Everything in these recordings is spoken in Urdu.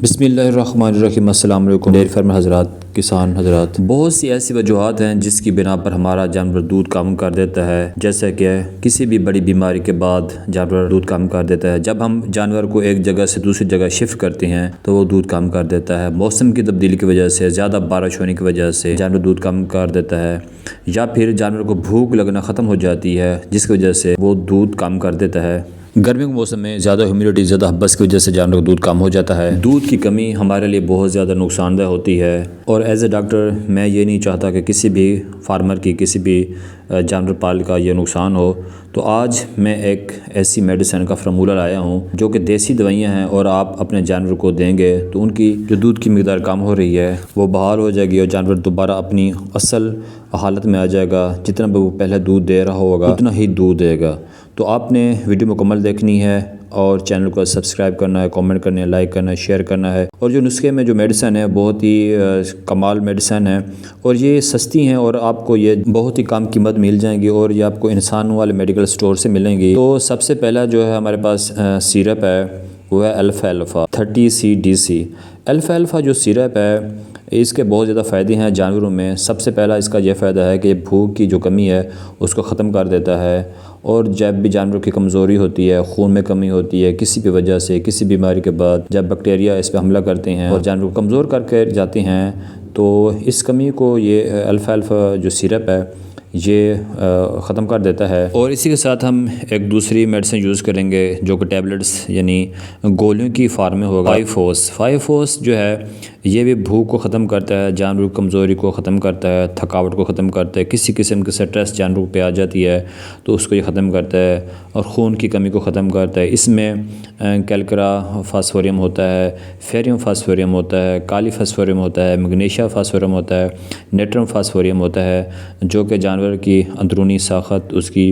بسم اللہ الرحمن الرحیم۔ السلام علیکم ڈیری فارمر حضرات، کسان حضرات۔ بہت سی ایسی وجوہات ہیں جس کی بنا پر ہمارا جانور دودھ کم کر دیتا ہے، جیسے کہ کسی بھی بڑی بیماری کے بعد جانور دودھ کم کر دیتا ہے۔ جب ہم جانور کو ایک جگہ سے دوسری جگہ شفٹ کرتے ہیں تو وہ دودھ کم کر دیتا ہے۔ موسم کی تبدیلی کی وجہ سے، زیادہ بارش ہونے کی وجہ سے جانور دودھ کم کر دیتا ہے، یا پھر جانور کو بھوک لگنا ختم ہو جاتی ہے جس کی وجہ سے وہ دودھ کم کر دیتا ہے۔ گرمیوں کے موسم میں زیادہ ہیومیڈیٹی، زیادہ ہبس کی وجہ سے جانور کا دودھ کم ہو جاتا ہے۔ دودھ کی کمی ہمارے لیے بہت زیادہ نقصان دہ ہوتی ہے، اور ایز اے ڈاکٹر میں یہ نہیں چاہتا کہ کسی بھی فارمر کی، کسی بھی جانور پال کا یہ نقصان ہو۔ تو آج میں ایک ایسی میڈیسن کا فارمولہ لایا ہوں جو کہ دیسی دوائیاں ہیں، اور آپ اپنے جانور کو دیں گے تو ان کی جو دودھ کی مقدار کم ہو رہی ہے وہ بحال ہو جائے گی، اور جانور دوبارہ اپنی اصل حالت میں آ جائے گا۔ جتنا بھی وہ پہلے دودھ دے رہا ہوگا اتنا ہی دودھ دے گا۔ تو آپ نے ویڈیو مکمل دیکھنی ہے، اور چینل کو سبسکرائب کرنا ہے، کامنٹ کرنا ہے، لائک کرنا ہے، شیئر کرنا ہے۔ اور جو نسخے میں جو میڈیسن ہے بہت ہی کمال میڈیسن ہے، اور یہ سستی ہیں، اور آپ کو یہ بہت ہی کم قیمت مل جائیں گی، اور یہ آپ کو انسان والے میڈیکل سٹور سے ملیں گی۔ تو سب سے پہلا جو ہے ہمارے پاس سیرپ ہے وہ ہے الفا 30cdc۔ الفا جو سیرپ ہے اس کے بہت زیادہ فائدے ہیں جانوروں میں۔ سب سے پہلا اس کا یہ فائدہ ہے کہ بھوک کی جو کمی ہے اس کو ختم کر دیتا ہے، اور جب بھی جانور کی کمزوری ہوتی ہے، خون میں کمی ہوتی ہے کسی بھی وجہ سے، کسی بیماری کے بعد جب بیکٹیریا اس پہ حملہ کرتے ہیں اور جانور کو کمزور کر کے جاتے ہیں، تو اس کمی کو یہ الفا جو سیرپ ہے یہ ختم کر دیتا ہے۔ اور اسی کے ساتھ ہم ایک دوسری میڈیسن یوز کریں گے جو کہ ٹیبلٹس یعنی گولیوں کی فارم میں ہوگا۔ 5-FOS جو ہے یہ بھی بھوک کو ختم کرتا ہے، جانور کی کمزوری کو ختم کرتا ہے، تھکاوٹ کو ختم کرتا ہے، کسی قسم کے سٹریس جانور پہ آ جاتی ہے تو اس کو یہ ختم کرتا ہے، اور خون کی کمی کو ختم کرتا ہے۔ اس میں کیلکرا فاسفوریم ہوتا ہے، فیریم فاسفوریم ہوتا ہے، کالی فاسفوریم ہوتا ہے، میگنیشیا فاسفوریم ہوتا ہے، نیٹرم فاسفوریم ہوتا ہے، جو کہ جانور کی اندرونی ساخت، اس کی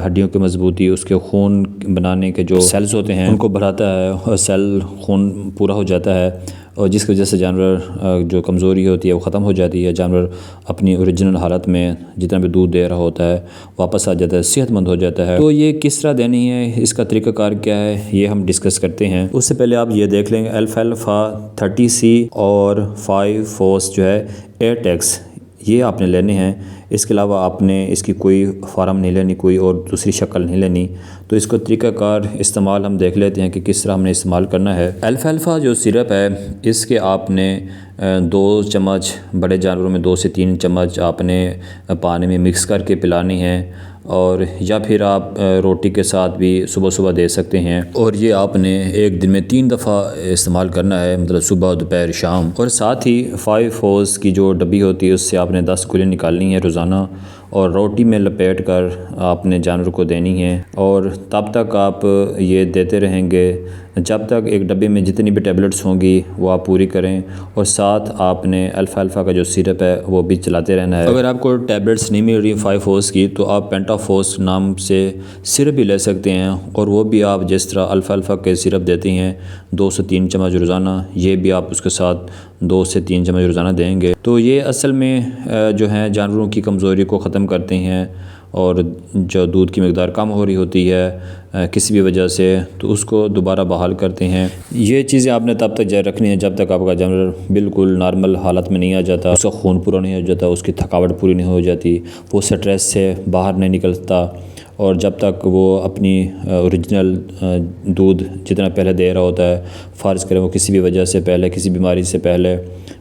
ہڈیوں کی مضبوطی، اس کے خون بنانے کے جو سیلز ہوتے ہیں ان کو بڑھاتا ہے، اور سیل خون پورا ہو جاتا ہے، اور جس کی وجہ سے جانور جو کمزوری ہوتی ہے وہ ختم ہو جاتی ہے، جانور اپنی اوریجنل حالت میں جتنا بھی دودھ دے رہا ہوتا ہے واپس آ جاتا ہے، صحت مند ہو جاتا ہے۔ تو یہ کس طرح دینی ہے، اس کا طریقہ کار کیا ہے، یہ ہم ڈسکس کرتے ہیں۔ اس سے پہلے آپ یہ دیکھ لیں گے الفا 30C اور 5-FOS جو ہے 8X یہ آپ نے لینے ہیں۔ اس کے علاوہ آپ نے اس کی کوئی فارم نہیں لینی، کوئی اور دوسری شکل نہیں لینی۔ تو اس کو طریقہ کار استعمال ہم دیکھ لیتے ہیں کہ کس طرح ہم نے استعمال کرنا ہے۔ الفا جو سیرپ ہے اس کے آپ نے 2 چمچ، بڑے جانوروں میں 2 سے 3 چمچ آپ نے پانی میں مکس کر کے پلانی ہے، اور یا پھر آپ روٹی کے ساتھ بھی صبح صبح دے سکتے ہیں۔ اور یہ آپ نے ایک دن میں 3 دفعہ استعمال کرنا ہے، مطلب صبح، دوپہر، شام۔ اور ساتھ ہی 5-FOS کی جو ڈبی ہوتی ہے اس سے آپ نے 10 گولیاں نکالنی ہے روزانہ، اور روٹی میں لپیٹ کر آپ نے جانور کو دینی ہے، اور تب تک آپ یہ دیتے رہیں گے جب تک ایک ڈبے میں جتنی بھی ٹیبلٹس ہوں گی وہ آپ پوری کریں، اور ساتھ آپ نے الفا کا جو سیرپ ہے وہ بھی چلاتے رہنا ہے۔ اگر آپ کو ٹیبلٹس نہیں مل رہی 5-FOS کی تو آپ پینٹافوس نام سے سیرپ بھی لے سکتے ہیں، اور وہ بھی آپ جس طرح الفا کے سیرپ دیتے ہیں 2 سے 3 چمچ روزانہ، یہ بھی آپ اس کے ساتھ 2 سے 3 چمچ روزانہ دیں گے۔ تو یہ اصل میں جو ہیں جانوروں کی کمزوری کو ختم کرتے ہیں، اور جو دودھ کی مقدار کم ہو رہی ہوتی ہے کسی بھی وجہ سے تو اس کو دوبارہ بحال کرتے ہیں۔ یہ چیزیں آپ نے تب تک جاری رکھنی ہے جب تک آپ کا جانور بالکل نارمل حالت میں نہیں آ جاتا، اس کا خون پورا نہیں ہو جاتا، اس کی تھکاوٹ پوری نہیں ہو جاتی، وہ سٹریس سے باہر نہیں نکلتا، اور جب تک وہ اپنی اوریجنل دودھ جتنا پہلے دے رہا ہوتا ہے، فرض کریں وہ کسی بھی وجہ سے پہلے، کسی بیماری سے پہلے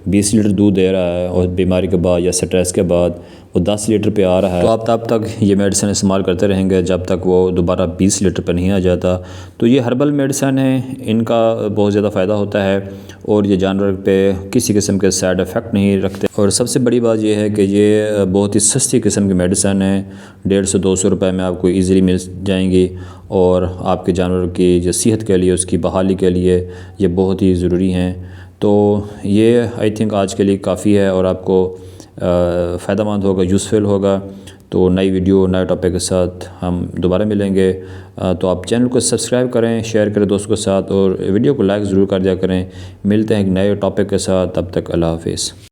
20 لیٹر دودھ دے رہا ہے، اور بیماری کے بعد یا سٹریس کے بعد وہ 10 لیٹر پہ آ رہا ہے، تو آپ تب تک یہ میڈیسن استعمال کرتے رہیں گے جب تک وہ دوبارہ 20 لیٹر پہ نہیں آ جاتا۔ تو یہ ہربل میڈیسن ہے، ان کا بہت زیادہ فائدہ ہوتا ہے، اور یہ جانور پہ کسی قسم کے سائیڈ افیکٹ نہیں رکھتے، اور سب سے بڑی بات یہ ہے کہ یہ بہت ہی سستی قسم کی میڈیسن ہے، 150-200 روپے میں آپ کو ایزیلی مل جائیں گی، اور آپ کے جانور کی جو صحت کے لیے، اس کی بحالی کے لیے یہ بہت ہی ضروری ہیں۔ تو یہ آئی تھنک آج کے لیے کافی ہے، اور آپ کو فائدہ مند ہوگا، یوزفل ہوگا۔ تو نئی ویڈیو، نئے ٹاپک کے ساتھ ہم دوبارہ ملیں گے۔ تو آپ چینل کو سبسکرائب کریں، شیئر کریں دوستوں کے ساتھ، اور ویڈیو کو لائک ضرور کر دیا کریں۔ ملتے ہیں ایک نئے ٹاپک کے ساتھ، تب تک اللہ حافظ۔